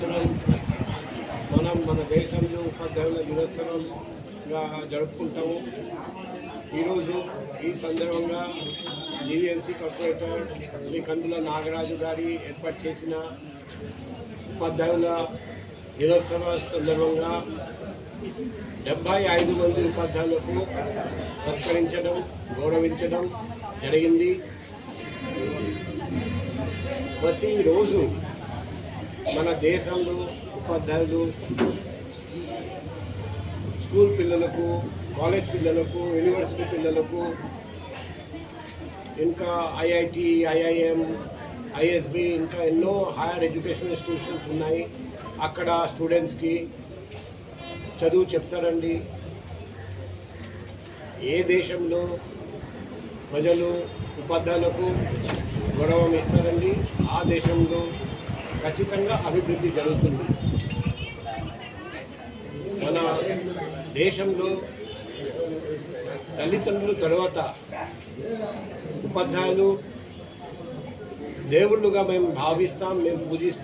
మనం మన దేశంలో ఉపాధ్యాయుల దినోత్సవంగా జరుపుకుంటాము. ఈరోజు ఈ సందర్భంగా జీవీఎంసీ కార్పొరేటర్ శ్రీ కందుల నాగరాజు గారి ఏర్పాటు చేసిన ఉపాధ్యాయుల దినోత్సవ సందర్భంగా 75 మంది ఉపాధ్యాయులకు సత్కరించడం, గౌరవించడం జరిగింది. ప్రతిరోజు మన దేశంలో ఉపాధ్యాయులు స్కూల్ పిల్లలకు, కాలేజ్ పిల్లలకు, యూనివర్సిటీ పిల్లలకు, ఇంకా ఐఐటి, ఐఐఎం, ఐఎస్బి, ఇంకా ఎన్నో హైయర్ ఎడ్యుకేషన్ ఇన్స్టిట్యూషన్స్ ఉన్నాయి. అక్కడ స్టూడెంట్స్కి చదువు చెప్తారండి. ఏ దేశంలో ప్రజలు ఉపాధ్యాయులకు గౌరవం ఇస్తారండి, ఆ దేశంలో ఖచ్చితంగా అభివృద్ధి జరుగుతుంది. మన దేశంలో తల్లిదండ్రుల తర్వాత ఉపాధ్యాయులు దేవుళ్ళుగా మేము భావిస్తాం, మేము పూజిస్తాం.